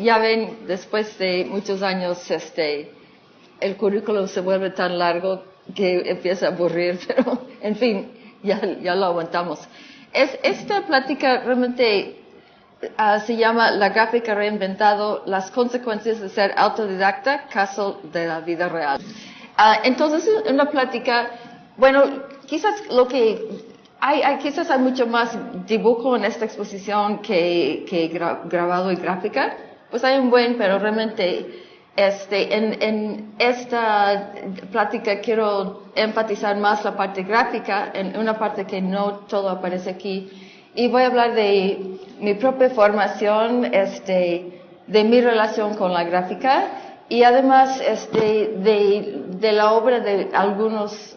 ya ven, después de muchos años, el currículo se vuelve tan largo que empieza a aburrir, pero en fin, ya lo aguantamos. Esta plática realmente se llama La gráfica reinventado, las consecuencias de ser autodidacta, caso de la vida real. Entonces, una plática, bueno, quizás quizás hay mucho más dibujo en esta exposición que grabado y gráfica. Pues hay un buen, pero realmente en esta plática quiero enfatizar más la parte gráfica, en una parte que no todo aparece aquí. Y voy a hablar de mi propia formación, de mi relación con la gráfica y además de la obra de algunos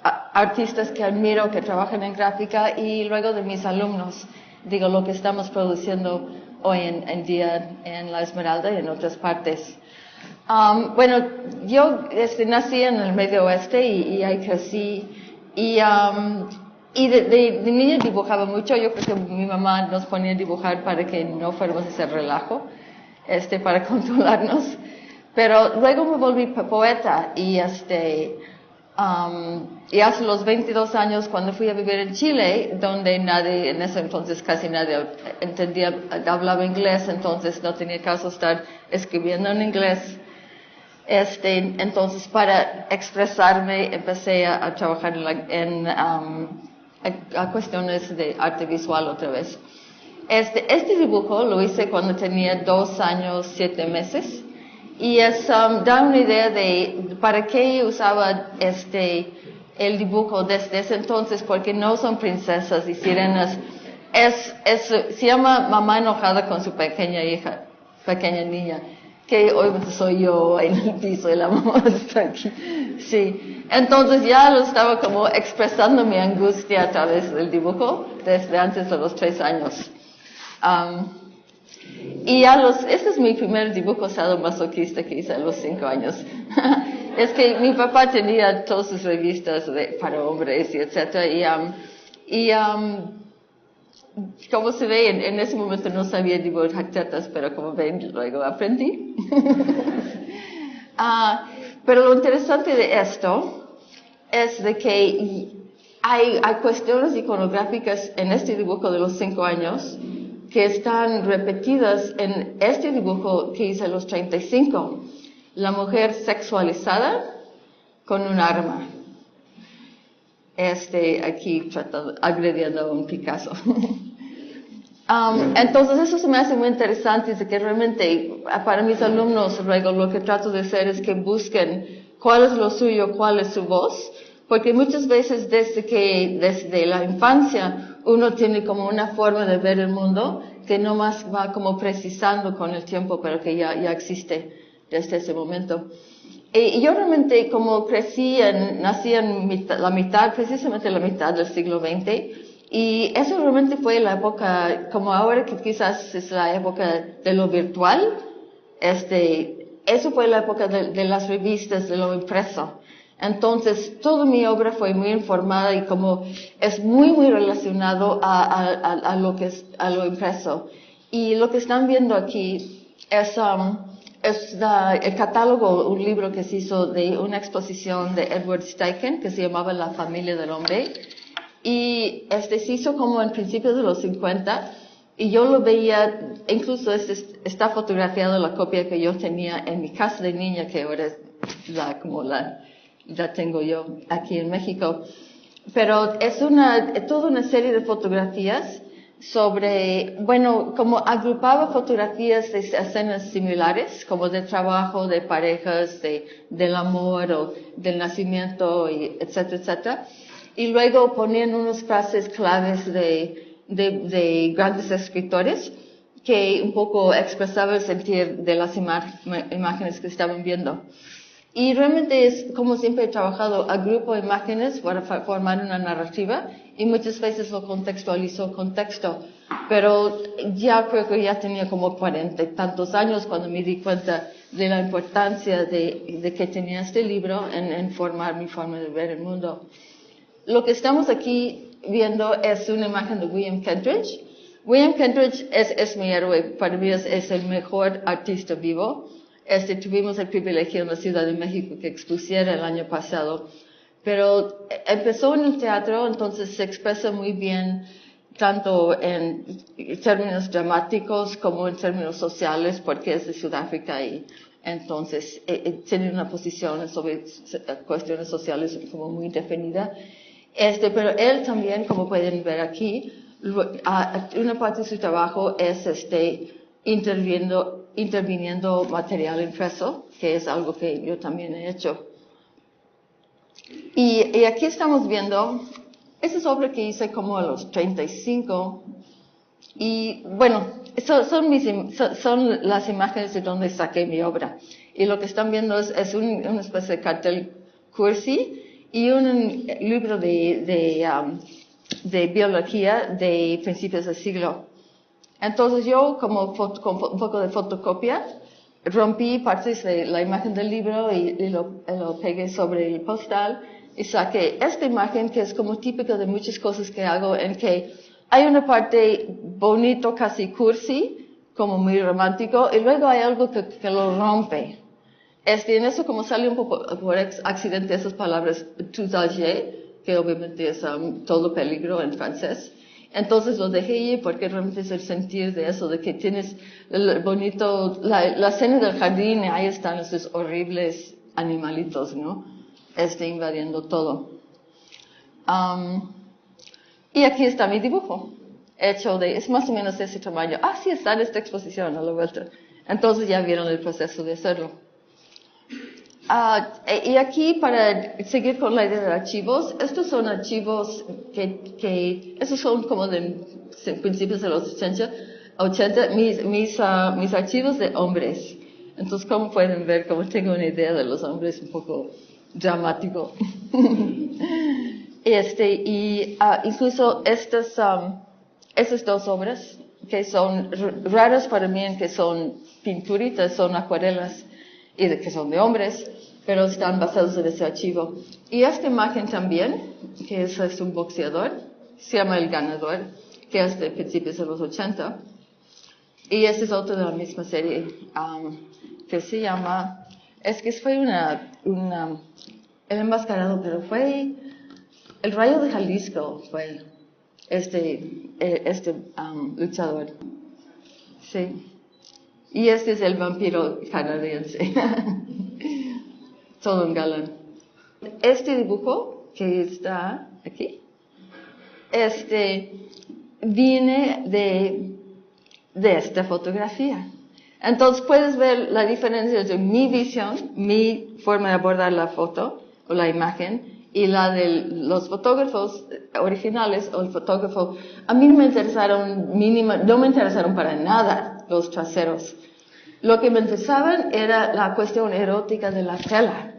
artistas que admiro que trabajan en gráfica y luego de mis alumnos, digo, lo que estamos produciendo hoy en día en La Esmeralda y en otras partes. Bueno, yo nací en el Medio Oeste y ahí crecí y de niña dibujaba mucho. Yo creo que mi mamá nos ponía a dibujar para que no fuéramos a hacer relajo, para controlarnos. Pero luego me volví poeta y hace los 22 años cuando fui a vivir en Chile, donde nadie, en ese entonces casi nadie hablaba inglés, entonces no tenía caso estar escribiendo en inglés. Entonces para expresarme empecé a trabajar a cuestiones de arte visual otra vez. Este dibujo lo hice cuando tenía 2 años, 7 meses. Y da una idea de para qué usaba el dibujo desde ese entonces, porque no son princesas y sirenas. Se llama Mamá enojada con su pequeña hija, pequeña niña, que hoy soy yo en el piso y la mamá está aquí. Sí. Entonces ya lo estaba como expresando mi angustia a través del dibujo desde antes de los 3 años. Y este es mi primer dibujo sadomasoquista que hice a los 5 años. Es que mi papá tenía todas sus revistas para hombres y etcétera. Como se ve, en ese momento no sabía dibujar tetas, pero como ven, luego aprendí. Pero lo interesante de esto es de que hay cuestiones iconográficas en este dibujo de los 5 años que están repetidas en este dibujo que hice a los 35. La mujer sexualizada con un arma. Aquí agrediendo a un Picasso. Entonces eso se me hace muy interesante, de que realmente para mis alumnos luego lo que trato de hacer es que busquen cuál es lo suyo, cuál es su voz, porque muchas veces desde la infancia uno tiene como una forma de ver el mundo que no más va como precisando con el tiempo, pero que ya existe desde ese momento. Y yo realmente como nací en precisamente la mitad del siglo XX, y eso realmente fue la época, como ahora que quizás es la época de lo virtual, eso fue la época de las revistas, de lo impreso. Entonces, toda mi obra fue muy informada y como es muy, muy relacionado a lo impreso. Y lo que están viendo aquí es el catálogo, un libro que se hizo de una exposición de Edward Steichen que se llamaba La familia del hombre. Y se hizo como en principios de los 50 y yo lo veía, incluso está fotografiado la copia que yo tenía en mi casa de niña, que ahora es la tengo yo aquí en México. Pero es toda una serie de fotografías como agrupaba fotografías de escenas similares, como de trabajo, de parejas, del amor o del nacimiento, etcétera, etcétera. Y luego ponían unas frases claves de grandes escritores que un poco expresaba el sentir de las imágenes que estaban viendo. Y realmente es como siempre he trabajado, agrupo imágenes para formar una narrativa y muchas veces lo contextualizo con texto. Pero ya creo que ya tenía como 40 y tantos años cuando me di cuenta de la importancia de que tenía este libro en formar mi forma de ver el mundo. Lo que estamos aquí viendo es una imagen de William Kentridge. William Kentridge es mi héroe, para mí es el mejor artista vivo. Tuvimos el privilegio en la Ciudad de México que expusiera el año pasado, pero empezó en el teatro, entonces se expresa muy bien tanto en términos dramáticos como en términos sociales, porque es de Sudáfrica y entonces tiene una posición sobre cuestiones sociales como muy definida. Pero él también, como pueden ver aquí, una parte de su trabajo es interviniendo material impreso, que es algo que yo también he hecho. Y aquí estamos viendo, esa es obra que hice como a los 35, y bueno, son las imágenes de donde saqué mi obra. Y lo que están viendo es una especie de cartel cursi y un libro de biología de principios del siglo. Entonces yo, con un poco de fotocopia, rompí partes de la imagen del libro y lo pegué sobre el postal y saqué esta imagen que es como típica de muchas cosas que hago, en que hay una parte bonito, casi cursi, como muy romántico, y luego hay algo que lo rompe. En eso, como sale un poco por accidente esas palabras tout danger, que obviamente es todo peligro en francés. Entonces lo dejé ir porque realmente es el sentir de eso, de que tienes el bonito, la escena del jardín, y ahí están esos horribles animalitos, ¿no? Invadiendo todo. Y aquí está mi dibujo, es más o menos ese tamaño. Sí, está en esta exposición a la vuelta. Entonces ya vieron el proceso de hacerlo. Y aquí, para seguir con la idea de archivos, estos son archivos estos son como de principios de los 80 mis archivos de hombres. Entonces, como pueden ver, como tengo una idea de los hombres un poco dramático. Incluso estas dos obras, que son raras para mí, en que son pinturitas, son acuarelas, y que son de hombres, pero están basados en ese archivo. Y esta imagen también, que es un boxeador, se llama El Ganador, que es de principios de los 80. Y este es otro de la misma serie, que se llama, fue el enmascarado, pero fue el Rayo de Jalisco, fue luchador. Sí. Y este es el vampiro canadiense. Todo un galán. Este dibujo que está aquí, viene de esta fotografía. Entonces puedes ver la diferencia entre mi visión, mi forma de abordar la foto o la imagen, y la de los fotógrafos originales o el fotógrafo. A mí no me interesaron para nada los traseros. Lo que me interesaban era la cuestión erótica de la tela,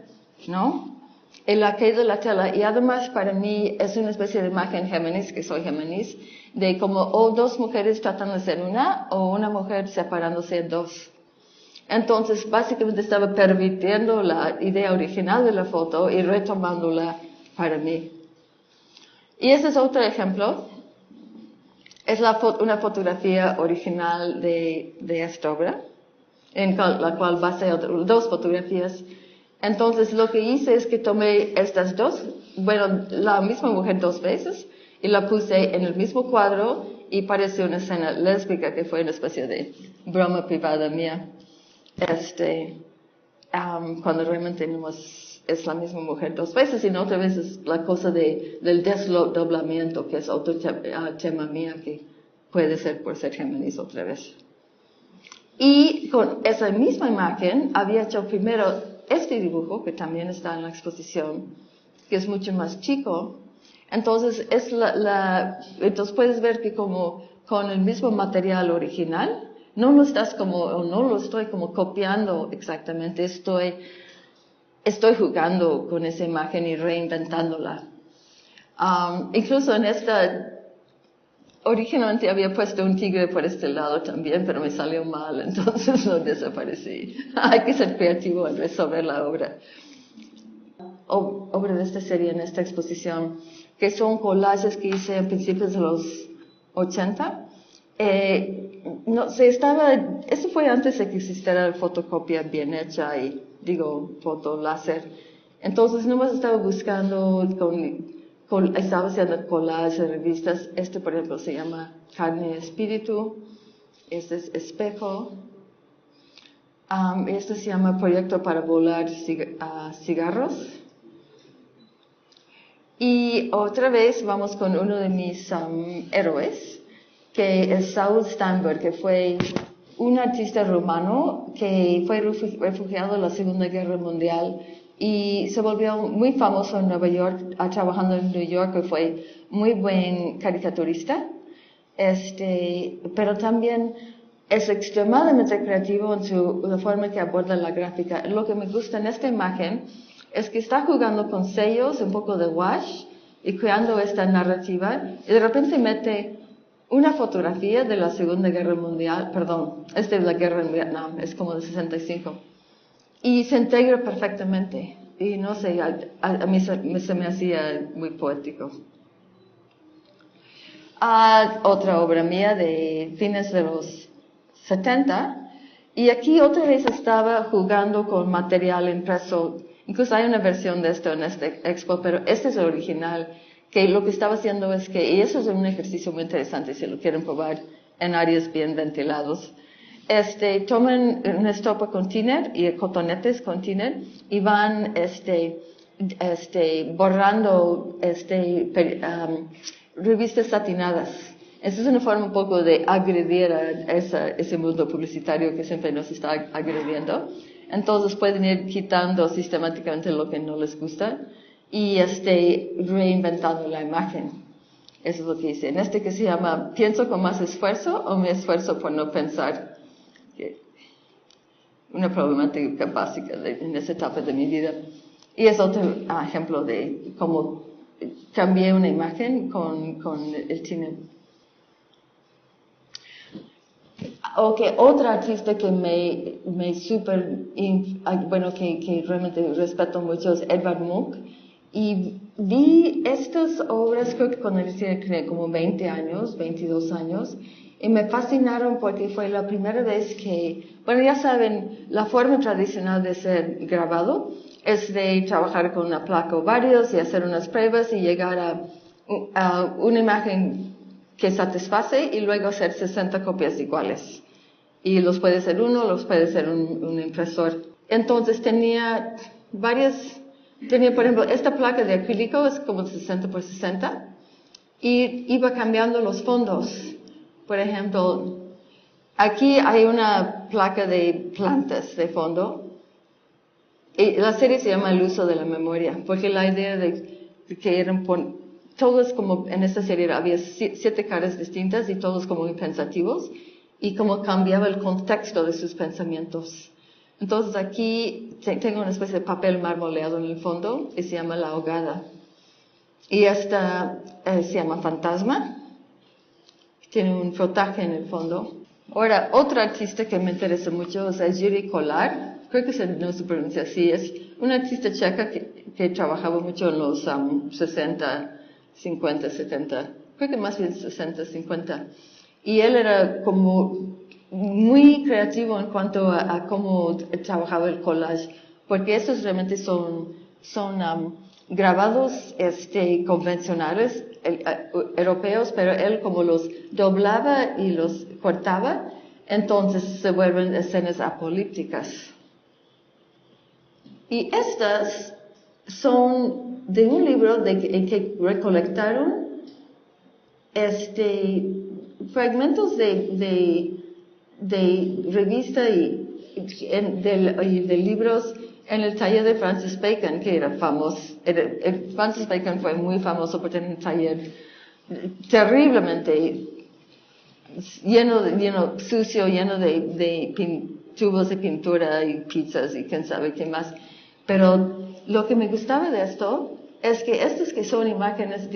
¿no? El aquello de la tela. Y además, para mí, es una especie de imagen Géminis, que soy Géminis, de como o dos mujeres tratando de ser una, o una mujer separándose en dos. Entonces, básicamente estaba pervirtiendo la idea original de la foto y retomándola para mí. Y ese es otro ejemplo. Es una fotografía original de esta obra, en la cual basé dos fotografías. Entonces, lo que hice es que tomé estas dos, la misma mujer dos veces, y la puse en el mismo cuadro, y parece una escena lésbica, que fue una especie de broma privada mía. Cuando realmente no es la misma mujer dos veces, sino otra vez es la cosa del desdoblamiento, que es otro tema mío, que puede ser por ser Géminis otra vez. Y con esa misma imagen había hecho primero este dibujo, que también está en la exposición, que es mucho más chico. Entonces entonces puedes ver que como con el mismo material original, no lo estoy como copiando exactamente, estoy jugando con esa imagen y reinventándola. Incluso en originalmente había puesto un tigre por este lado también, pero me salió mal, entonces lo desaparecí. Hay que ser creativo al resolver la obra. Obra de esta serie en esta exposición, que son collages que hice a principios de los 80, No sé, eso fue antes de que existiera la fotocopia bien hecha y, foto láser. Entonces, nomás estaba buscando, estaba haciendo collages de revistas. Este, por ejemplo, se llama Carne y Espíritu. Este es Espejo. Este se llama Proyecto para volar cigarros. Y otra vez vamos con uno de mis héroes, que es Saul Steinberg, que fue un artista rumano que fue refugiado en la Segunda Guerra Mundial y se volvió muy famoso en Nueva York, trabajando en New York, que fue muy buen caricaturista, pero también es extremadamente creativo en la forma que aborda la gráfica. Lo que me gusta en esta imagen es que está jugando con sellos, un poco de wash, y creando esta narrativa, y de repente mete una fotografía de la Segunda Guerra Mundial, perdón, es de la guerra en Vietnam, es como de 65, y se integra perfectamente, y no sé, a mí se me hacía muy poético. Otra obra mía de fines de los 70, y aquí otra vez estaba jugando con material impreso. Incluso hay una versión de esto en este expo, pero este es el original, que lo que estaba haciendo es que, y eso es un ejercicio muy interesante si lo quieren probar en áreas bien ventilados, toman una estopa con thinner y cotonetes con thinner y van borrando revistas satinadas. Esa es una forma un poco de agredir a ese mundo publicitario que siempre nos está agrediendo. Entonces pueden ir quitando sistemáticamente lo que no les gusta y reinventando la imagen. Eso es lo que hice. En que se llama ¿Pienso con más esfuerzo o me esfuerzo por no pensar? Una problemática básica en esa etapa de mi vida. Y es otro ejemplo de cómo cambié una imagen con el cine. Otra artista que me que realmente respeto mucho es Edvard Munch. Y vi estas obras, creo que cuando él tenía como 20 años, 22 años, y me fascinaron porque fue la primera vez que, ya saben, la forma tradicional de ser grabado es de trabajar con una placa o varios y hacer unas pruebas y llegar a una imagen que satisface y luego hacer 60 copias iguales. Y los puede ser uno, los puede ser un impresor. Entonces tenía, por ejemplo, esta placa de acrílico es como 60 por 60 y iba cambiando los fondos. Por ejemplo, aquí hay una placa de plantas de fondo y la serie se llama El uso de la memoria, porque la idea de que eran todos como en esta serie había 7 caras distintas y todos como muy pensativos y como cambiaba el contexto de sus pensamientos. Entonces aquí tengo una especie de papel marmoleado en el fondo y se llama La ahogada. Y esta se llama Fantasma. Tiene un frotaje en el fondo. Ahora, otra artista que me interesa mucho es Jiří Kolar. Creo que no se pronuncia así. Es una artista checa que trabajaba mucho en los 60, 50, 70. Creo que más bien 60, 50. Y él era como muy creativo en cuanto a cómo trabajaba el collage, porque estos realmente son grabados convencionales europeos, pero él como los doblaba y los cortaba, entonces se vuelven escenas apocalípticas. Y estas son de un libro en que recolectaron fragmentos de revista y de libros en el taller de Francis Bacon, que era famoso. Francis Bacon fue muy famoso por tener un taller terriblemente sucio, lleno de tubos de pintura y pizzas y quién sabe qué más. Pero lo que me gustaba de esto es que estos que son imágenes,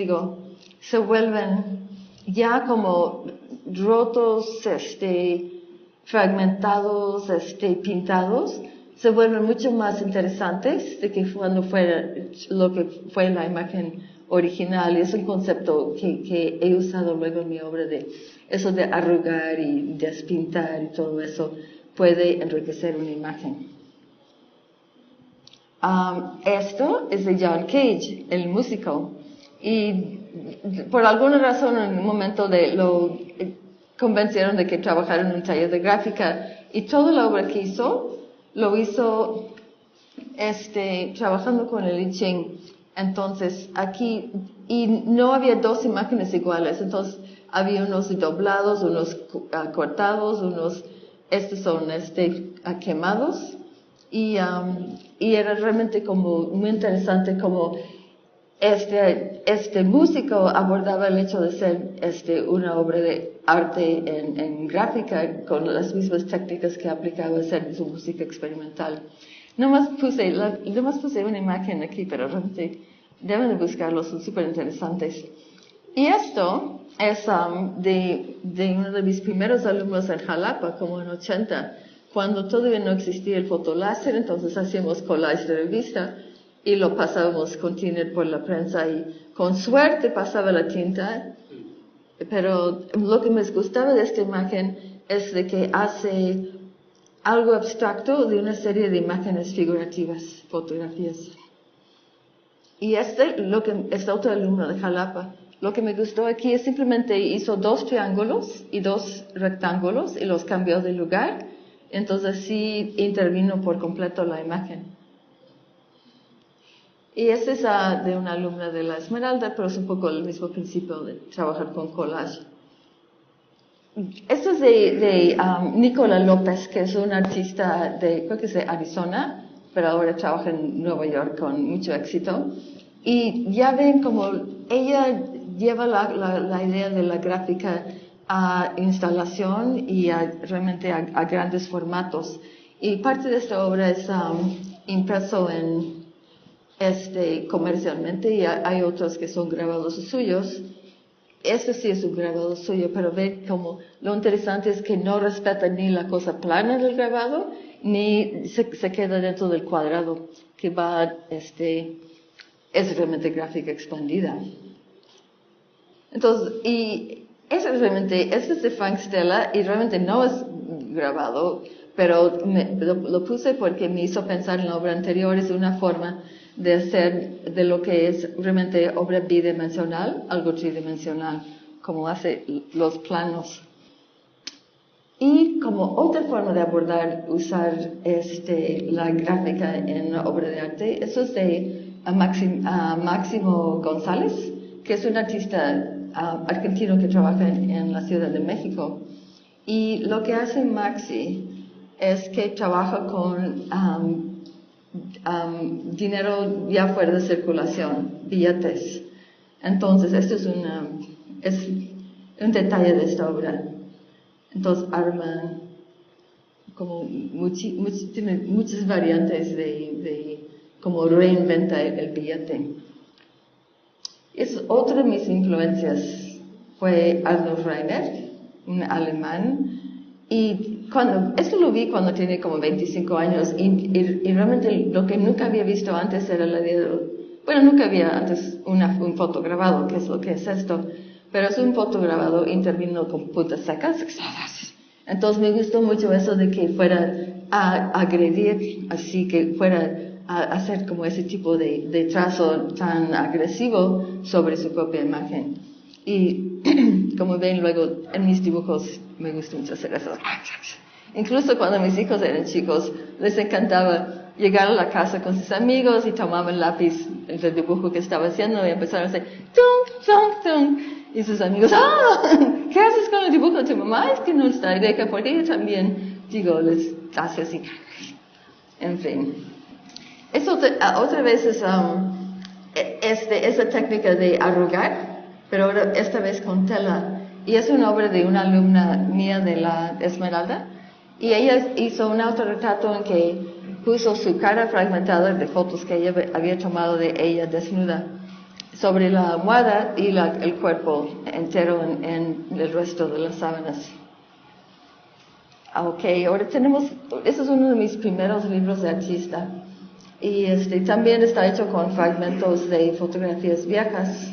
se vuelven ya como rotos, fragmentados, pintados, se vuelven mucho más interesantes de que cuando fuera lo que fue la imagen original. Y es un concepto que he usado luego en mi obra de eso de arrugar y despintar y todo eso puede enriquecer una imagen. Esto es de John Cage, el músico. Y por alguna razón en un momento lo convencieron de que trabajara en un taller de gráfica y toda la obra que hizo, lo hizo trabajando con el I Ching. Entonces aquí, y no había dos imágenes iguales, entonces había unos doblados, unos cortados, estos son quemados, y era realmente como muy interesante como este músico abordaba el hecho de ser una obra de arte en gráfica con las mismas técnicas que aplicaba a hacer su música experimental. Nomás puse una imagen aquí, pero realmente deben de buscarlo, son súper interesantes. Y esto es de uno de mis primeros alumnos en Jalapa, como en 80, cuando todavía no existía el fotoláser, entonces hacíamos collage de revista y lo pasábamos con thinner por la prensa y con suerte pasaba la tinta, pero lo que me gustaba de esta imagen es de que hace algo abstracto de una serie de imágenes figurativas, fotografías. Y este otro alumno de Jalapa, lo que me gustó aquí es simplemente hizo 2 triángulos y 2 rectángulos y los cambió de lugar, entonces sí intervino por completo la imagen. Y esta es de una alumna de la Esmeralda, pero es un poco el mismo principio de trabajar con collage. Esto es de Nicola López, que es un artista creo que es de Arizona, pero ahora trabaja en Nueva York con mucho éxito. Y ya ven como ella lleva la idea de la gráfica a instalación y realmente a grandes formatos. Y parte de esta obra es impreso en comercialmente y hay otros que son grabados suyos. Este sí es un grabado suyo, pero ve como lo interesante es que no respeta ni la cosa plana del grabado, ni se queda dentro del cuadrado, que es realmente gráfica expandida. Entonces, y este es de Frank Stella y realmente no es grabado, pero lo puse porque me hizo pensar en la obra anterior, es una forma de hacer de lo que es realmente obra bidimensional, algo tridimensional, como hace los planos. Y como otra forma de usar la gráfica en una obra de arte, eso es de Máximo González, que es un artista argentino que trabaja en la Ciudad de México. Y lo que hace Maxi es que trabaja con dinero ya fuera de circulación, billetes. Entonces, esto es un detalle de esta obra. Entonces, arma como tiene muchas variantes de cómo reinventa el billete. Es otra de mis influencias, fue Arnold Reiner, un alemán. Y esto lo vi cuando tenía como 25 años y realmente lo que nunca había visto antes era la idea nunca había antes un fotograbado, que es lo que es esto, pero es un fotograbado intervino con puntas secas. Entonces me gustó mucho eso de que fuera a agredir, así que fuera a hacer como ese tipo de trazo tan agresivo sobre su propia imagen. Y como ven luego en mis dibujos me gusta mucho hacer eso. Incluso cuando mis hijos eran chicos les encantaba llegar a la casa con sus amigos y tomaban lápiz del dibujo que estaba haciendo y empezaron a hacer tung, tung, tung. Y sus amigos, ¿qué haces con el dibujo de tu mamá? Es que no está idea, porque ella también, les hace así. En fin. Otra vez es esa técnica de arrugar, pero ahora esta vez con tela. Y es una obra de una alumna mía de la Esmeralda. Y ella hizo un autorretrato en que puso su cara fragmentada de fotos que ella había tomado de ella desnuda sobre la almohada y el cuerpo entero en el resto de las sábanas. Ok, ahora ese es uno de mis primeros libros de artista. Y también está hecho con fragmentos de fotografías viejas.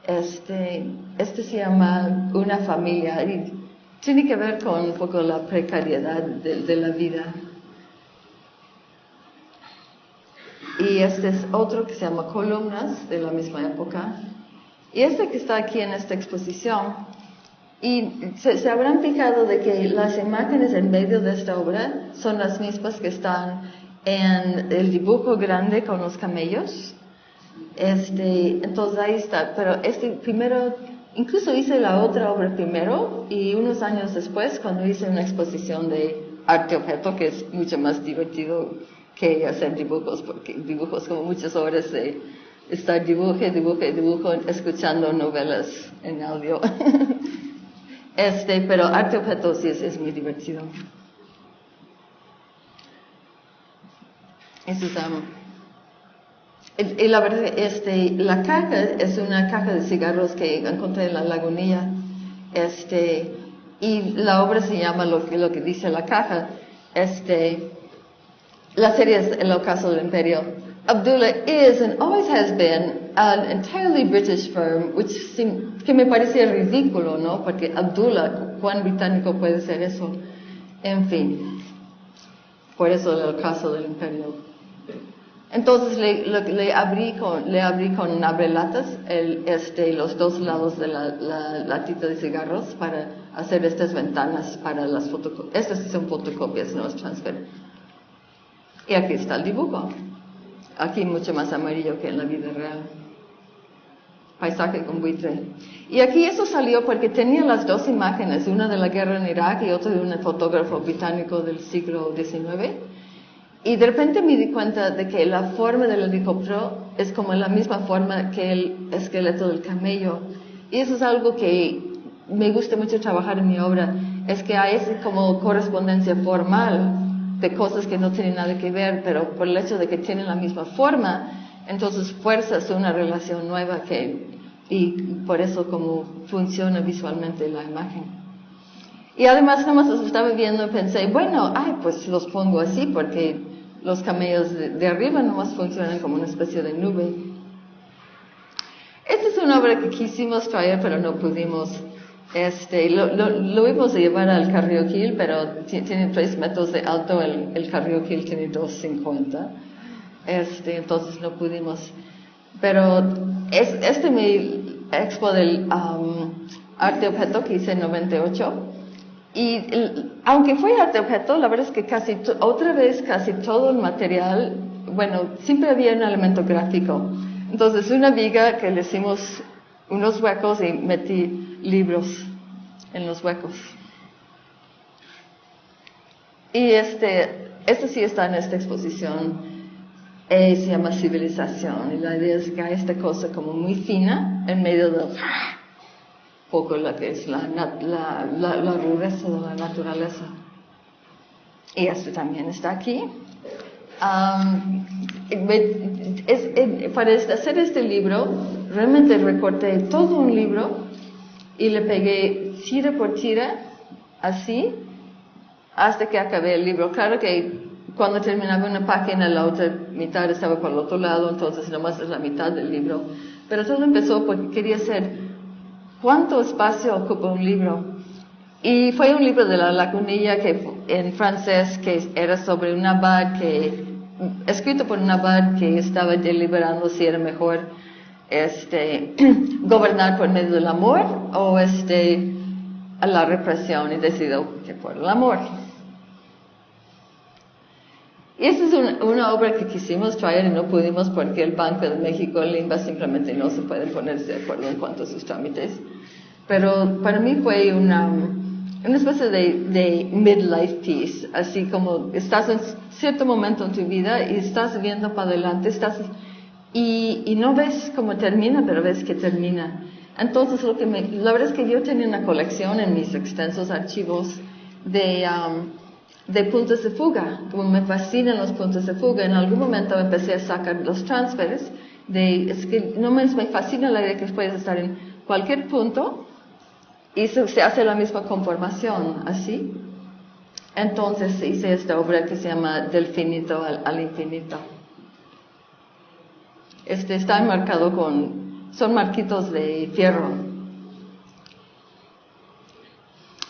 Este se llama Una familia y tiene que ver con un poco la precariedad de la vida. Y este es otro que se llama Columnas, de la misma época. Y este que está aquí en esta exposición, y se habrán fijado de que las imágenes en medio de esta obra son las mismas que están en el dibujo grande con los camellos. Entonces ahí está, pero primero, incluso hice la otra obra primero y unos años después cuando hice una exposición de arte objeto, que es mucho más divertido que hacer dibujos, porque dibujos como muchas horas de estar dibujo, escuchando novelas en audio. Pero arte objeto sí es muy divertido. Eso es, y la verdad, la caja es una caja de cigarros que encontré en la Lagunilla. Y la obra se llama lo que dice la caja. La serie es El Ocaso del Imperio. Abdullah is and always has been an entirely British firm, que me parecía ridículo, ¿no? Porque Abdullah, ¿cuán británico puede ser eso? En fin, por eso El Ocaso del Imperio. Entonces le abrí con abrelatas los dos lados de la latita de cigarros para hacer estas ventanas para las fotocopias. Estas son fotocopias, no es transfer. Y aquí está el dibujo. Aquí mucho más amarillo que en la vida real. Paisaje con buitre. Y aquí eso salió porque tenía las dos imágenes, una de la guerra en Irak y otra de un fotógrafo británico del siglo XIX. Y de repente me di cuenta de que la forma del helicóptero es como la misma forma que el esqueleto del camello. Y eso es algo que me gusta mucho trabajar en mi obra, es que hay como correspondencia formal de cosas que no tienen nada que ver, pero por el hecho de que tienen la misma forma, entonces fuerzas una relación nueva y por eso como funciona visualmente la imagen. Y además nomás los estaba viendo y pensé, bueno, pues los pongo así porque los camellos de arriba nomás funcionan como una especie de nube. Esta es una obra que quisimos traer pero no pudimos. Lo íbamos a llevar al Carrioquil, pero tiene 3 metros de alto, el Carrioquil tiene 2,50. Entonces no pudimos. Pero mi expo del arte objeto que hice en 98, y aunque fue arte objeto, la verdad es que casi todo el material, bueno, siempre había un elemento gráfico. Entonces una viga que le hicimos unos huecos y metí libros en los huecos. Y este sí está en esta exposición. Se llama Civilización. Y la idea es que hay esta cosa como muy fina en medio de poco lo que es la rudeza de la naturaleza. Y esto también está aquí. Para hacer este libro, realmente recorté todo un libro y le pegué tira por tira, así, hasta que acabé el libro. Claro que cuando terminaba una página, la otra mitad estaba por el otro lado, entonces nomás es la mitad del libro. Pero todo empezó porque quería saber cuánto espacio ocupa un libro. Y fue un libro de la Lagunilla en francés que era sobre un abad escrito por un abad que estaba deliberando si era mejor gobernar por medio del amor o a la represión, y decidió que por el amor. Y esta es una obra que quisimos traer y no pudimos porque el Banco de México, Limba, simplemente no se pueden ponerse de acuerdo en cuanto a sus trámites. Pero para mí fue una especie de midlife piece, así como estás en cierto momento en tu vida y estás viendo para adelante, y no ves cómo termina, pero ves que termina. Entonces la verdad es que yo tenía una colección en mis extensos archivos de puntos de fuga, como me fascinan los puntos de fuga. En algún momento empecé a sacar los transfers, es que no me fascina la idea que puedes estar en cualquier punto y se hace la misma conformación, así. Entonces hice esta obra que se llama Del finito al infinito. está enmarcado son marquitos de fierro.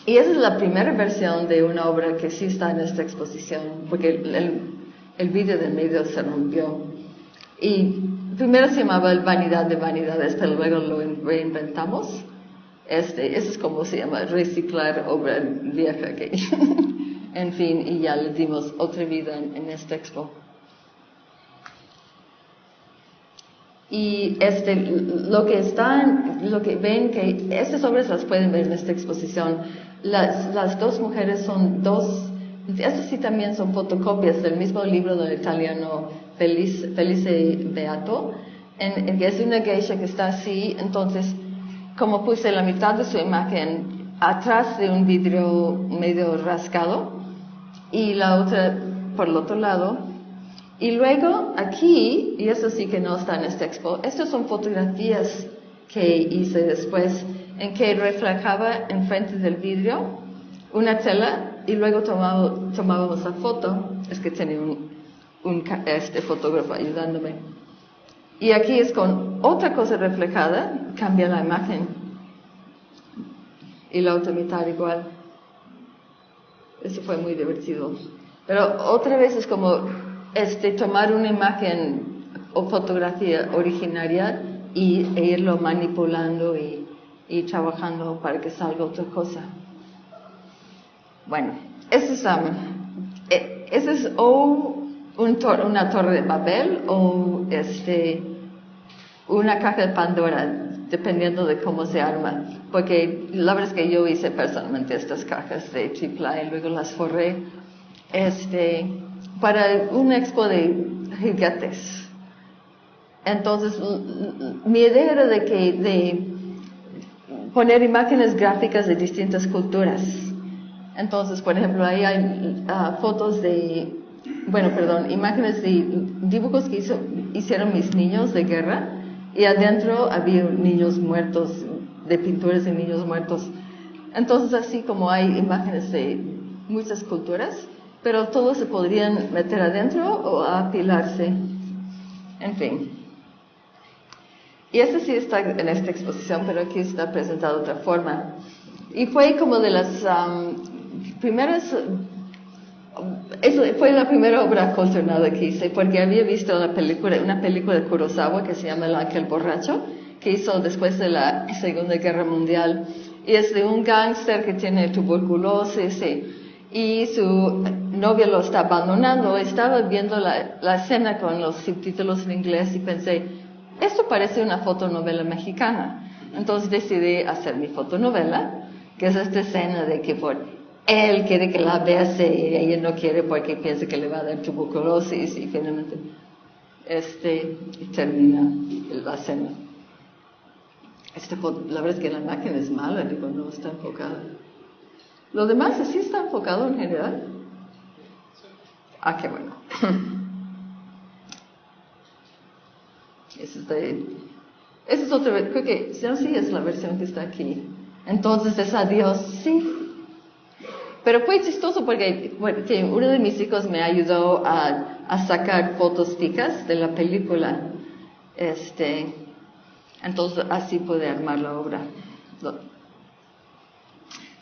Y esa es la primera versión de una obra que sí está en esta exposición, porque el vídeo del medio se rompió. Y primero se llamaba el Vanidad de Vanidades, pero luego lo reinventamos. Eso es como se llama, reciclar obra vieja. En fin, y ya le dimos otra vida en esta expo. Y lo que ven, que estas obras las pueden ver en esta exposición. Las dos mujeres son estas sí también son fotocopias del mismo libro del italiano Felice Beato, que es una geisha que está así. Entonces, como puse la mitad de su imagen atrás de un vidrio medio rasgado y la otra por el otro lado. Y luego aquí, y eso sí que no está en esta expo, estas son fotografías que hice después, en que reflejaba enfrente del vidrio una tela y luego tomábamos la foto. Es que tenía un fotógrafo ayudándome. Y aquí es con otra cosa reflejada, cambia la imagen. Y la otra mitad igual. Eso fue muy divertido. Pero otra vez es como tomar una imagen o fotografía originaria e irlo manipulando y trabajando para que salga otra cosa. Bueno, eso es una torre de Babel o una caja de Pandora, dependiendo de cómo se arma. Porque la verdad es que yo hice personalmente estas cajas de triple y luego las forré para una expo de juguetes. Entonces, mi idea era de poner imágenes gráficas de distintas culturas. Entonces, por ejemplo, ahí hay imágenes de dibujos que hicieron mis niños de guerra, y adentro había niños muertos, de pinturas de niños muertos. Entonces, así como hay imágenes de muchas culturas, pero todos se podrían meter adentro o apilarse. En fin. Y sí está en esta exposición, pero aquí está presentado de otra forma. Y fue como de las primeras... Eso fue la primera obra consternada que hice, porque había visto una película de Kurosawa que se llama El Ángel Borracho, que hizo después de la Segunda Guerra Mundial. Y es de un gángster que tiene tuberculosis y su novia lo está abandonando. Estaba viendo la escena con los subtítulos en inglés y pensé, esto parece una fotonovela mexicana. Entonces decidí hacer mi fotonovela, que es esta escena de que él quiere que la bese y ella no quiere porque piensa que le va a dar tuberculosis, y finalmente y termina la escena. La verdad es que la imagen es mala, no está enfocada. Lo demás sí está enfocado en general. Qué bueno. Esa es otra vez, creo que sí es la versión que está aquí. Entonces es adiós, sí. Pero fue chistoso porque uno de mis hijos me ayudó a sacar fotos fijas de la película. Entonces así pude armar la obra.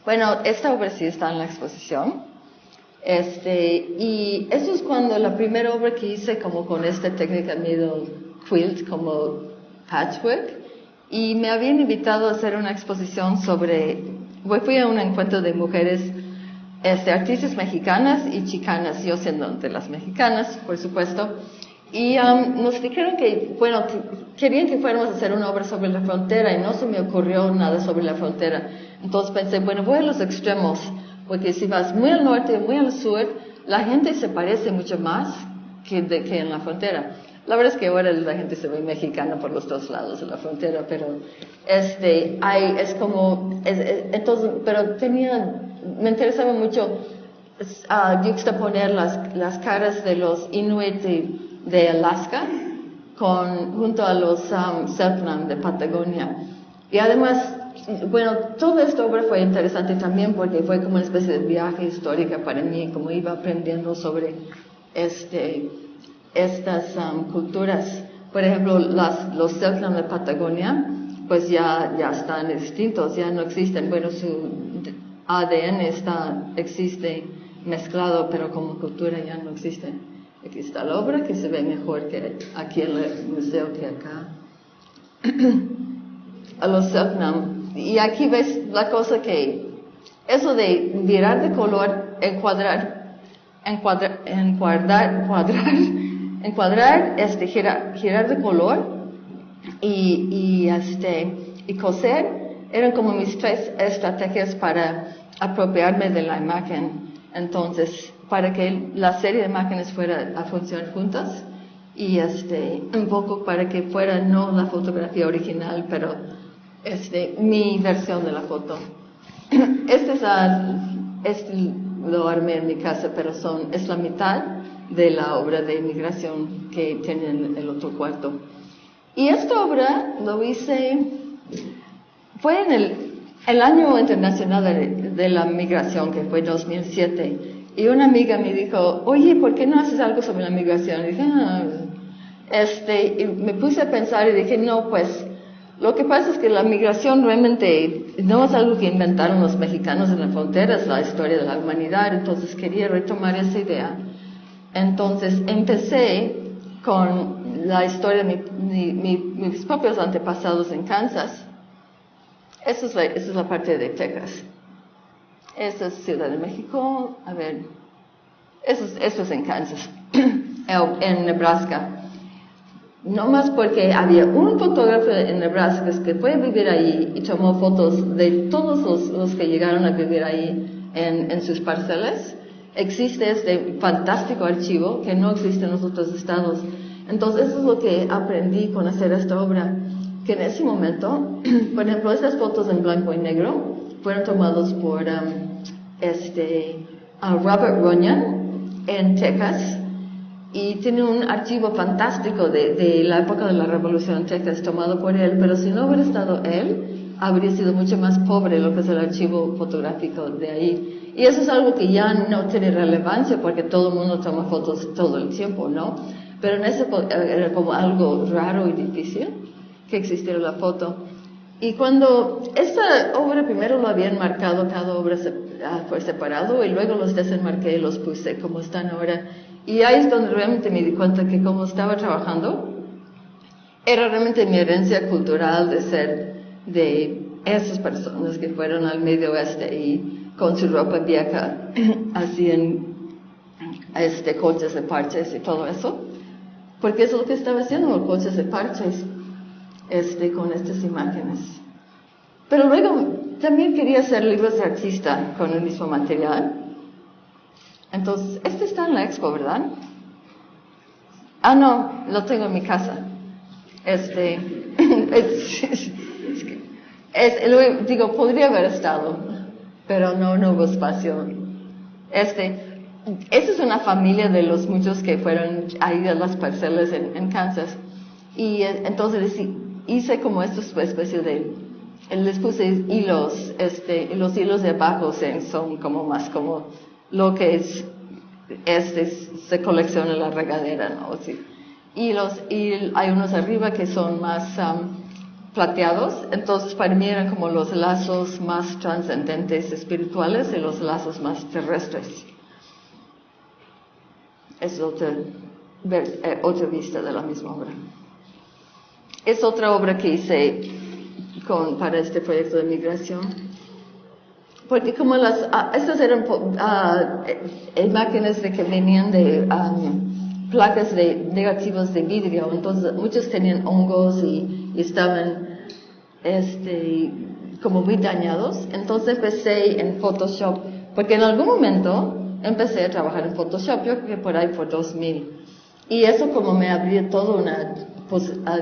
Bueno, esta obra sí está en la exposición. Y eso es cuando la primera obra que hice como con esta técnica medio quilt, como patchwork. Y me habían invitado a hacer una exposición fui a un encuentro de mujeres, artistas mexicanas y chicanas, yo siendo de las mexicanas, por supuesto. Y nos dijeron que, querían que fuéramos a hacer una obra sobre la frontera, y no se me ocurrió nada sobre la frontera. Entonces pensé, voy a los extremos, porque si vas muy al norte, muy al sur, la gente se parece mucho más que en la frontera. La verdad es que ahora la gente se ve mexicana por los dos lados de la frontera, pero entonces, pero me interesaba mucho juxtaponer las caras de los Inuit de Alaska junto a los Selknam de Patagonia. Y además, toda esta obra fue interesante también porque fue como una especie de viaje histórico para mí, como iba aprendiendo sobre estas culturas. Por ejemplo, los Selknam de Patagonia, pues ya están extintos, ya no existen. Bueno, su ADN existe mezclado, pero como cultura ya no existe. Aquí está la obra, que se ve mejor que aquí en el museo que acá. A los Selknam. Y aquí ves la cosa que eso de virar de color, girar de color y coser eran como mis tres estrategias para apropiarme de la imagen. Entonces, para que la serie de imágenes fuera a funcionar juntas y un poco para que fuera no la fotografía original, pero mi versión de la foto. Lo armé en mi casa, pero es la mitad de la obra de migración que tiene en el otro cuarto. Y esta obra lo hice, fue en el año internacional de la migración, que fue 2007. Y una amiga me dijo, oye, ¿por qué no haces algo sobre la migración? Y dije, y me puse a pensar y dije, no, pues, lo que pasa es que la migración realmente no es algo que inventaron los mexicanos en la frontera, es la historia de la humanidad, entonces quería retomar esa idea. Entonces empecé con la historia de mis propios antepasados en Kansas. Esa es la parte de Texas. Esa es Ciudad de México, a ver, eso es en Kansas, en Nebraska. No más porque había un fotógrafo en Nebraska que fue a vivir ahí y tomó fotos de todos los que llegaron a vivir ahí en sus parcelas. Existe este fantástico archivo que no existe en los otros estados. Entonces eso es lo que aprendí con hacer esta obra, que en ese momento, por ejemplo, estas fotos en blanco y negro fueron tomadas por Robert Runyon en Texas. Y tiene un archivo fantástico de la época de la Revolución en Texas tomado por él, pero si no hubiera estado él, habría sido mucho más pobre lo que es el archivo fotográfico de ahí. Y eso es algo que ya no tiene relevancia porque todo el mundo toma fotos todo el tiempo, ¿no? Pero en ese era como algo raro y difícil que existiera la foto. Y cuando esta obra primero lo habían marcado, cada obra fue separado y luego los desenmarqué y los puse como están ahora. Y ahí es donde realmente me di cuenta que como estaba trabajando, era realmente mi herencia cultural de ser de esas personas que fueron al Medio Oeste y con su ropa vieja hacían coches de parches y todo eso. Porque eso es lo que estaba haciendo, coches de parches con estas imágenes. Pero luego también quería hacer libros de artista con el mismo material. Entonces, este está en la expo, ¿verdad? Ah, no, lo tengo en mi casa. Digo, podría haber estado, pero no hubo espacio. Esta es una familia de los muchos que fueron ahí a las parcelas en Kansas. Y entonces hice como esta especie les puse hilos, y los hilos de abajo son como más como lo que se colecciona en la regadera, ¿no? Sí. Y hay unos arriba que son más plateados, entonces para mí eran como los lazos más trascendentes espirituales y los lazos más terrestres. Es otra vista de la misma obra. Es otra obra que hice para este proyecto de migración. Porque como estas eran imágenes que venían de placas negativas de vidrio, entonces muchos tenían hongos y estaban como muy dañados. Entonces empecé en Photoshop, porque en algún momento empecé a trabajar en Photoshop, yo creo que por ahí por 2000. Y eso como me abrió todo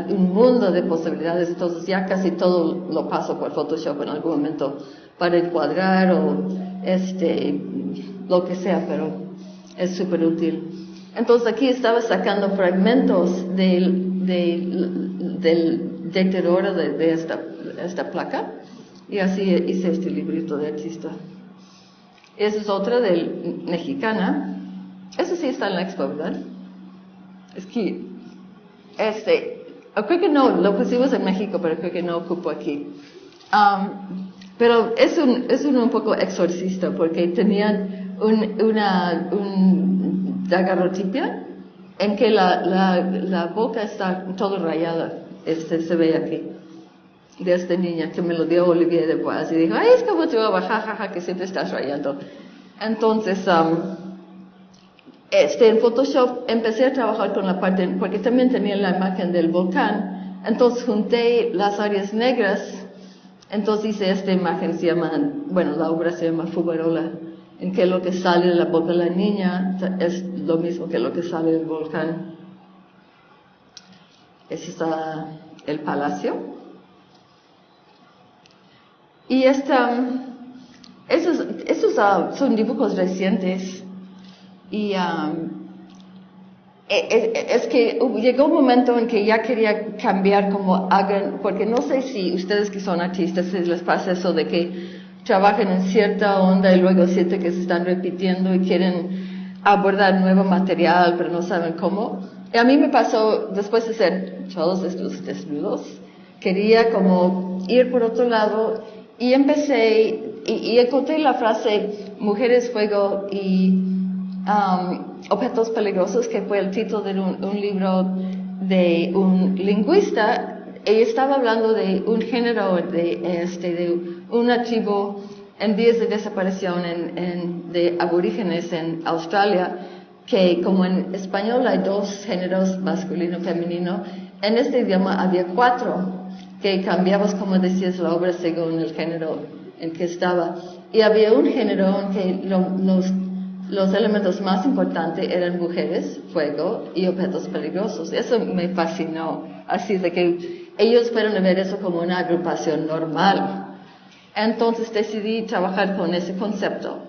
un mundo de posibilidades, entonces ya casi todo lo paso por Photoshop en algún momento para encuadrar o lo que sea, pero es súper útil. Entonces aquí estaba sacando fragmentos del deterioro de esta placa y así hice este librito de artista. Esa es otra mexicana. Eso sí está en la expo, ¿verdad? Es que creo que no, lo pusimos en México, pero creo que no ocupo aquí. Pero es un poco exorcista, porque tenían una daguerrotipia en que la boca está todo rayada, se ve aquí, de esta niña que me lo dio Olivier de Bois, y dijo, ay, es como tu abuela, jajaja, que siempre estás rayando. Entonces, en Photoshop empecé a trabajar con la parte, porque también tenía la imagen del volcán, entonces junté las áreas negras, entonces hice esta imagen, la obra se llama Fumarola, en que lo que sale de la boca de la niña es lo mismo que lo que sale del volcán. Ese es el palacio. Y esos son dibujos recientes. Y es que llegó un momento en que ya quería cambiar como hagan, porque no sé si ustedes que son artistas si les pasa eso de que trabajan en cierta onda y luego sienten que se están repitiendo y quieren abordar nuevo material pero no saben cómo. Y a mí me pasó después de hacer todos estos desnudos, quería como ir por otro lado y empecé y encontré la frase mujeres, fuego y objetos peligrosos, que fue el título de un libro de un lingüista. Ella estaba hablando de un género de una tribu en vías de desaparición de aborígenes en Australia, que como en español hay dos géneros, masculino y femenino, en este idioma había 4, que cambiabas, como decías, la obra según el género en que estaba. Y había un género en que los elementos más importantes eran mujeres, fuego y objetos peligrosos. Eso me fascinó. Así de que ellos fueron a ver eso como una agrupación normal. Entonces decidí trabajar con ese concepto.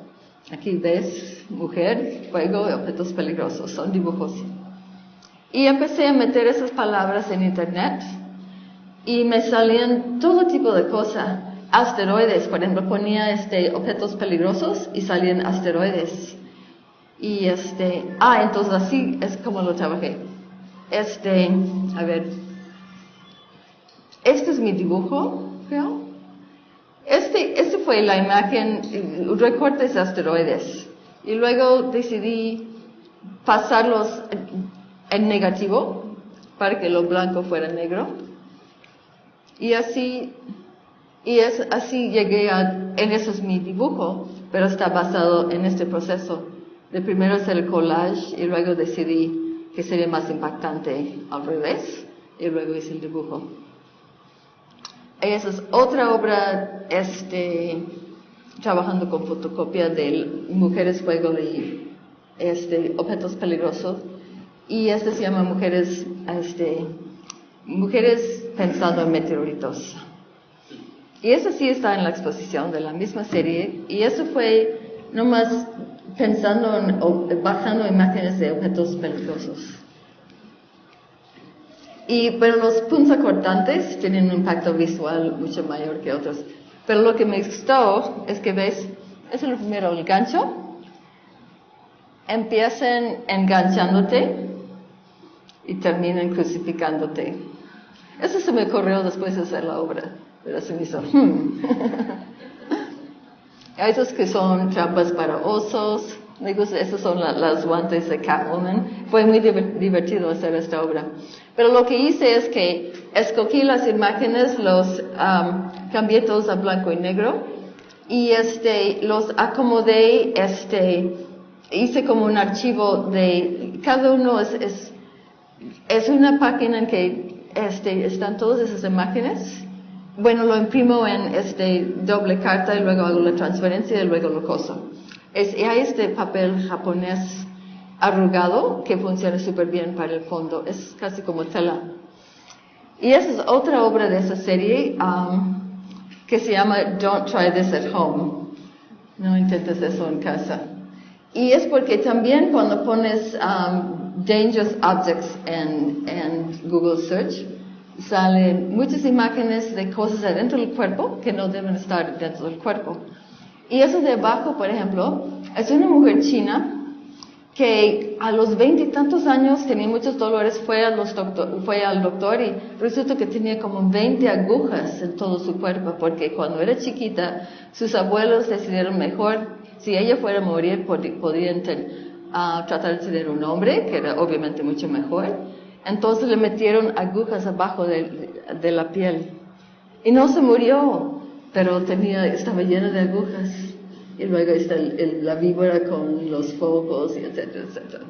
Aquí ves mujer, fuego y objetos peligrosos. Son dibujos. Y empecé a meter esas palabras en internet y me salían todo tipo de cosas. Asteroides, por ejemplo, ponía objetos peligrosos y salían asteroides. Y entonces así es como lo trabajé. A ver, este es mi dibujo, creo. Este fue la imagen, recortes de asteroides. Y luego decidí pasarlos en negativo para que lo blanco fuera negro. Y así llegué en eso es mi dibujo, pero está basado en este proceso. De primero hacer el collage y luego decidí que sería más impactante al revés y luego hice el dibujo. Esa es otra obra, trabajando con fotocopia de mujeres, fuego y objetos peligrosos. Y se llama mujeres pensando en meteoritos. Y eso sí está en la exposición de la misma serie. Y eso fue nomás bajando imágenes de objetos peligrosos. Pero los punzocortantes tienen un impacto visual mucho mayor que otros. Pero lo que me gustó es que ves, es el primero, el gancho. Empiezan enganchándote y terminan crucificándote. Eso se me ocurrió después de hacer la obra, pero se me hizo. Hay esos que son trampas para osos. Me gusta, esos son las guantes de Catwoman. Fue muy divertido hacer esta obra. Pero lo que hice es que escogí las imágenes, los cambié todos a blanco y negro y los acomodé, hice como un archivo de cada uno es una página en que están todas esas imágenes. Bueno, lo imprimo en doble carta y luego hago la transferencia y luego lo coso. Y hay papel japonés arrugado que funciona súper bien para el fondo. Es casi como tela. Y esa es otra obra de esa serie que se llama Don't Try This at Home. No intentes eso en casa. Y es porque también cuando pones dangerous objects en Google Search, salen muchas imágenes de cosas adentro del cuerpo que no deben estar dentro del cuerpo. Y eso de abajo, por ejemplo, es una mujer china que a los 20 y tantos años tenía muchos dolores, fue al doctor y resulta que tenía como 20 agujas en todo su cuerpo, porque cuando era chiquita, sus abuelos decidieron mejor, si ella fuera a morir, podían tratar de tener un hombre, que era obviamente mucho mejor. Entonces le metieron agujas abajo de la piel. Y no se murió, pero estaba llena de agujas. Y luego está la víbora con los focos, y etcétera, etcétera.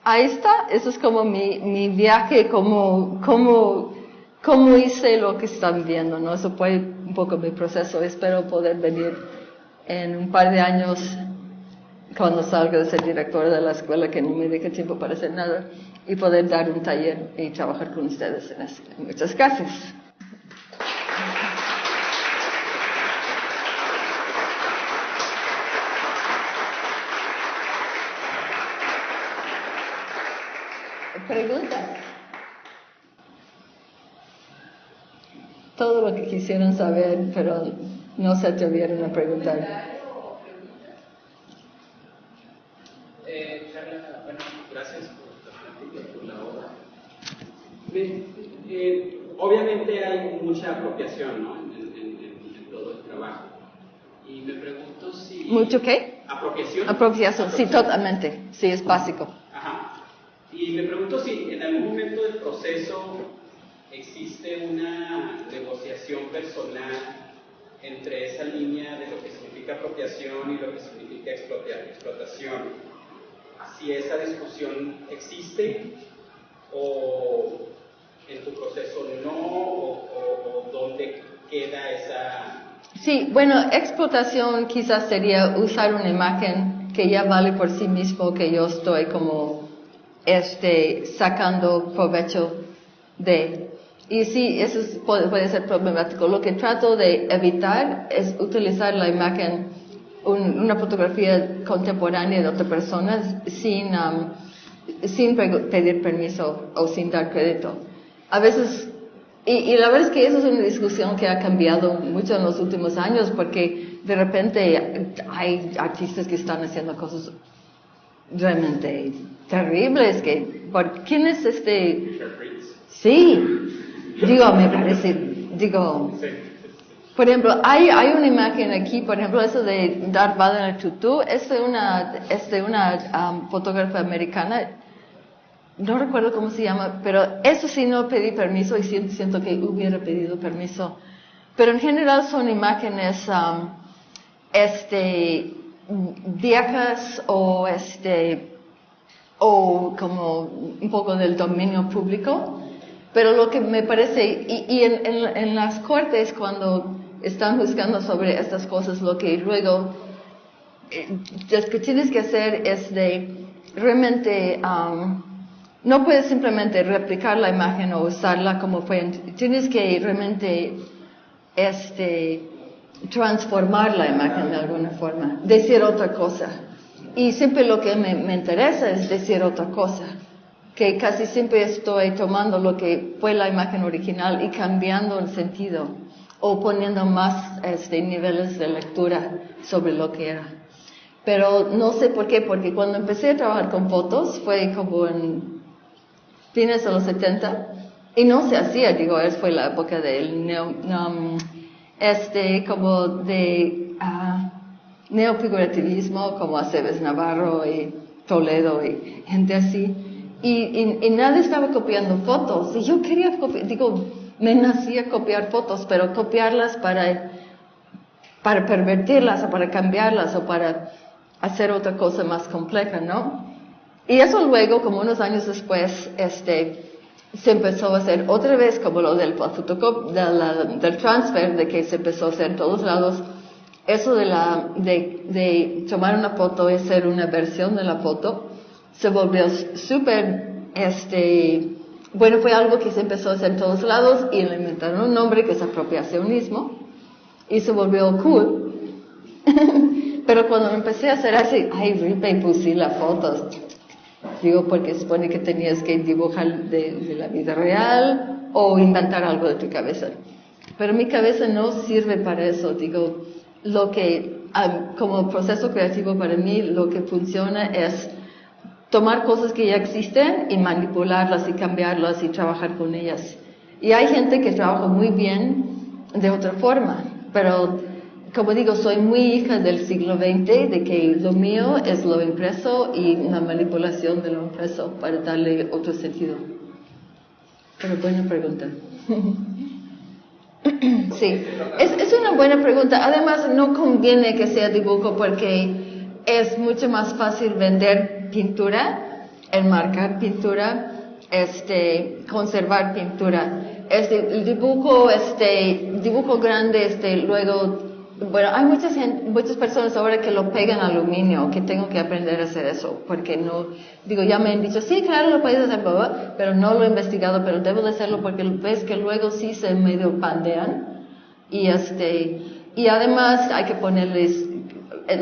Ahí está, eso es como mi viaje, como hice lo que están viendo, ¿no? Eso fue un poco mi proceso. Espero poder venir en un par de años, cuando salga de ser directora de la escuela, que no me deje tiempo para hacer nada, y poder dar un taller y trabajar con ustedes en eso. Muchas gracias. ¿Preguntas? Todo lo que quisieron saber, pero no se atrevieron a preguntar. Carla, bueno, gracias por la plática, por la obra. Obviamente hay mucha apropiación, ¿no? en todo el trabajo. Y me pregunto si... ¿Mucho qué? Apropiación. Apropiación, sí, totalmente. Sí, es básico. Ajá. Y me pregunto si en algún momento del proceso existe una negociación personal entre esa línea de lo que significa apropiación y lo que significa explotación. Si esa discusión existe o en tu proceso no, o dónde queda esa... Sí, bueno, explotación quizás sería usar una imagen que ya vale por sí mismo, que yo estoy como sacando provecho de. Y sí, eso puede ser problemático. Lo que trato de evitar es utilizar la imagen, una fotografía contemporánea de otra persona sin pedir permiso o sin dar crédito. A veces, y la verdad es que eso es una discusión que ha cambiado mucho en los últimos años, porque de repente hay artistas que están haciendo cosas realmente terribles. ¿Quién es este? Sí, me parece, por ejemplo, hay una imagen aquí, por ejemplo, eso de Darth Vader en el tutú, es de una fotógrafa americana, no recuerdo cómo se llama, pero eso sí no pedí permiso y siento que hubiera pedido permiso. Pero en general son imágenes viejas o como un poco del dominio público. Pero lo que me parece, y en las cortes cuando están juzgando sobre estas cosas, lo que luego lo que tienes que hacer es de realmente no puedes simplemente replicar la imagen o usarla como fue, tienes que realmente transformar la imagen de alguna forma, decir otra cosa. Y siempre lo que me interesa es decir otra cosa, que casi siempre estoy tomando lo que fue la imagen original y cambiando el sentido o poniendo más niveles de lectura sobre lo que era. Pero no sé por qué, porque cuando empecé a trabajar con fotos fue como en fines de los 70 y no se hacía, fue la época del como de neofigurativismo, como Aceves Navarro y Toledo y gente así. Y nadie estaba copiando fotos. Y yo quería copiar, me nacía copiar fotos, pero copiarlas para pervertirlas o para cambiarlas o para hacer otra cosa más compleja, ¿no? Y eso luego, como unos años después, se empezó a hacer otra vez como lo del transfer, de que se empezó a hacer en todos lados. Eso de tomar una foto y hacer una versión de la foto se volvió súper, bueno, fue algo que se empezó a hacer en todos lados y le inventaron un nombre que es apropiacionismo y se volvió cool. Pero cuando empecé a hacer así, repuse las fotos. Porque supone que tenías que dibujar de la vida real o inventar algo de tu cabeza. Pero mi cabeza no sirve para eso. Lo que como proceso creativo para mí lo que funciona es tomar cosas que ya existen y manipularlas y cambiarlas y trabajar con ellas. Y hay gente que trabaja muy bien de otra forma, pero como digo, soy muy hija del siglo XX, de que lo mío es lo impreso y la manipulación de lo impreso para darle otro sentido. Pero buena pregunta. Sí, es una buena pregunta. Además, no conviene que sea dibujo porque es mucho más fácil vender pintura, enmarcar pintura, conservar pintura. El dibujo grande, luego, bueno, hay muchas personas ahora que lo pegan a aluminio, que tengo que aprender a hacer eso, porque no, digo, ya me han dicho, sí, claro, lo puedes hacer, pero no lo he investigado, pero debo de hacerlo porque ves que luego sí se medio pandean, y además hay que ponerles,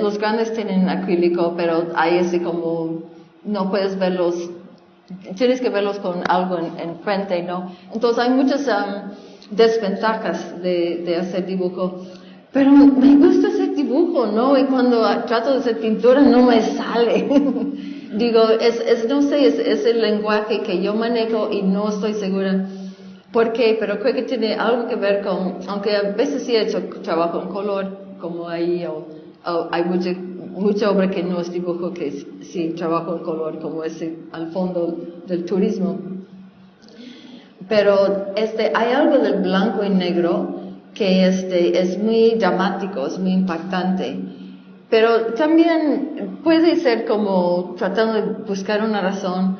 los grandes tienen acrílico, pero hay así como, no puedes verlos, tienes que verlos con algo en frente, ¿no? Entonces hay muchas desventajas de hacer dibujo. Pero me gusta hacer dibujo, ¿no? Y cuando trato de hacer pintura no me sale. Digo, no sé, es el lenguaje que yo manejo y no estoy segura por qué, pero creo que tiene algo que ver con, aunque a veces sí he hecho trabajo en color, como ahí, o hay mucha obra que no es dibujo, que sí trabajo en color, como ese al fondo del turismo. Pero hay algo del blanco y negro que es muy dramático, es muy impactante. Pero también puede ser como tratando de buscar una razón.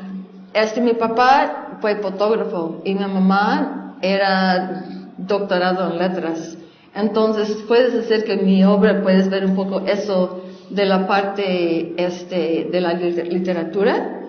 Mi papá fue fotógrafo y mi mamá era doctorado en letras. Entonces puedes decir que en mi obra puedes ver un poco eso de la parte de la literatura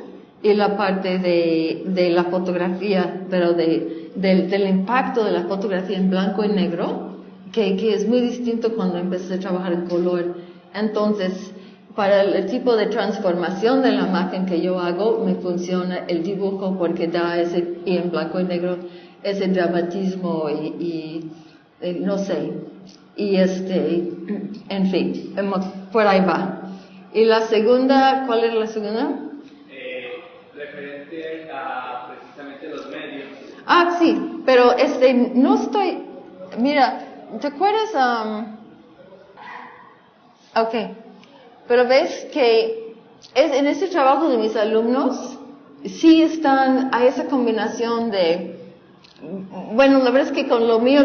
y la parte de la fotografía, pero del impacto de la fotografía en blanco y negro, que es muy distinto cuando empecé a trabajar en color. Entonces, para el tipo de transformación de la imagen que yo hago, me funciona el dibujo porque da y en blanco y negro, ese dramatismo y no sé, y en fin, por ahí va. Y la segunda, ¿cuál era la segunda? Referente a precisamente los medios. Ah, sí, pero no estoy, mira, ¿te acuerdas? Okay, pero ves que en ese trabajo de mis alumnos, sí hay esa combinación bueno, la verdad es que con lo mío,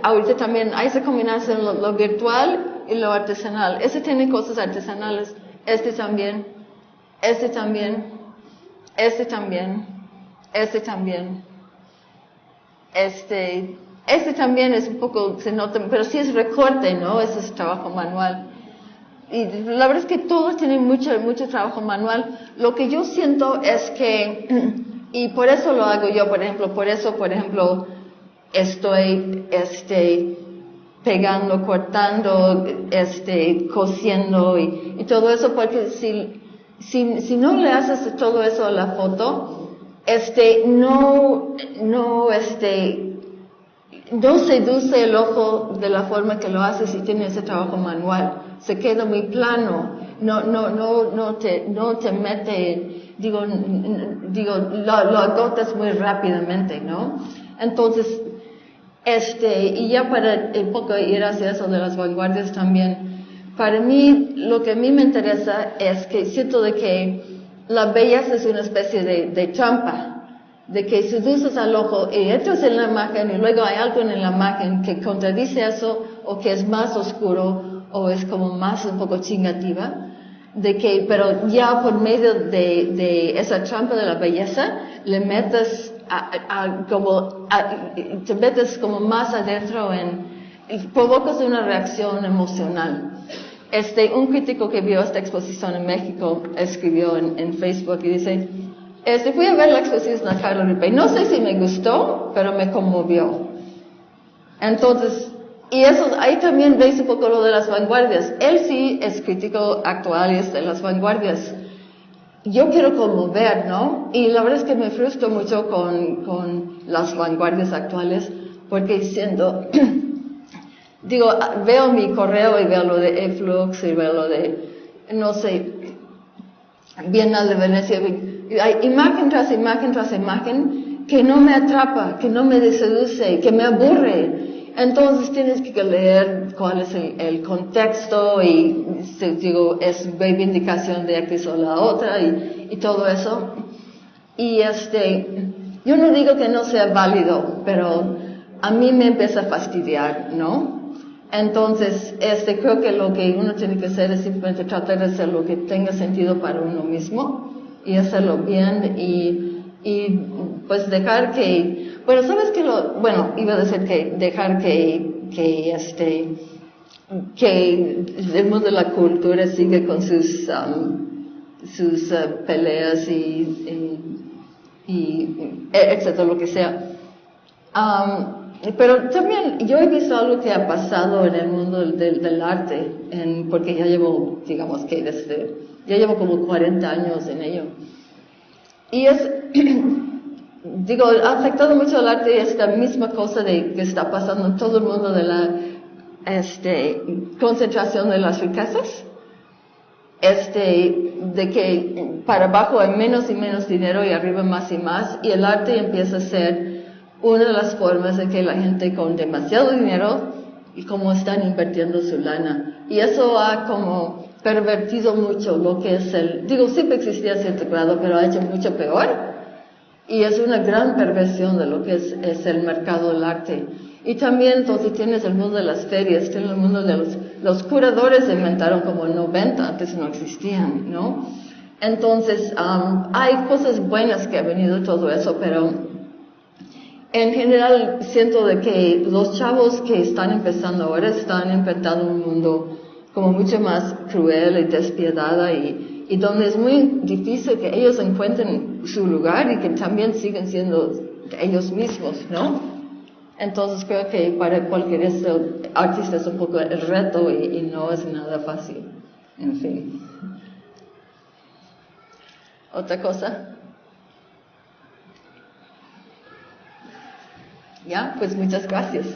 ahorita también hay esa combinación, lo virtual y lo artesanal. Ese tiene cosas artesanales, también, también, también, también. También es un poco, se nota, pero sí es recorte, ¿no? Ese es trabajo manual. Y la verdad es que todos tienen mucho trabajo manual. Lo que yo siento es que, y por eso lo hago yo, por ejemplo, estoy, pegando, cortando, cosiendo y todo eso, porque si no le haces todo eso a la foto, no seduce el ojo de la forma que lo hace si tiene ese trabajo manual. Se queda muy plano, no te mete, lo agotas muy rápidamente, ¿no? Entonces, y ya para un poco ir hacia eso de las vanguardias también, para mí, lo que a mí me interesa es que siento de que la belleza es una especie de trampa, de que seduces al ojo y entras en la imagen y luego hay algo en la imagen que contradice eso o que es más oscuro o es como más un poco chingativa, pero ya por medio de esa trampa de la belleza le metes te metes como más adentro y provocas una reacción emocional. Un crítico que vio esta exposición en México escribió en Facebook y dice, fui a ver la exposición de Carlo Ripa y no sé si me gustó, pero me conmovió. Entonces, ahí también veis un poco lo de las vanguardias. Él sí es crítico actual y es de las vanguardias. Yo quiero conmover, ¿no? Y la verdad es que me frustro mucho con las vanguardias actuales, porque siento digo, veo mi correo y veo lo de eFlux y veo lo de, no sé, Bienal de Venecia, hay imagen tras imagen tras imagen que no me atrapa, que no me seduce, que me aburre. Entonces tienes que leer cuál es el contexto y, digo, es reivindicación de X o la otra y todo eso. Y yo no digo que no sea válido, pero a mí me empieza a fastidiar, ¿no? Entonces, creo que lo que uno tiene que hacer es simplemente tratar de hacer lo que tenga sentido para uno mismo y hacerlo bien y pues dejar que, bueno, ¿sabes qué? Iba a decir que dejar que el mundo de la cultura siga con sus peleas y etcétera, lo que sea. Pero también yo he visto algo que ha pasado en el mundo del arte, porque ya llevo, digamos que ya llevo como 40 años en ello. Y digo, ha afectado mucho al arte esta misma cosa que está pasando en todo el mundo de la concentración de las riquezas. De que para abajo hay menos y menos dinero y arriba más y más, y el arte empieza a ser una de las formas de que la gente con demasiado dinero y como están invirtiendo su lana. Y eso ha como pervertido mucho lo que es siempre existía a cierto grado, pero ha hecho mucho peor. Y es una gran perversión de lo que es el mercado del arte. Y también entonces tienes el mundo de las ferias, tienes el mundo de los curadores, se inventaron como en 90, antes no existían, ¿no? Entonces, hay cosas buenas que ha venido todo eso, pero en general siento de que los chavos que están empezando ahora están inventando un mundo como mucho más cruel y despiadada y donde es muy difícil que ellos encuentren su lugar y que también siguen siendo ellos mismos, ¿no? Entonces creo que para cualquier artista es un poco el reto y no es nada fácil. En fin. ¿Otra cosa? ¿Ya? Pues muchas gracias.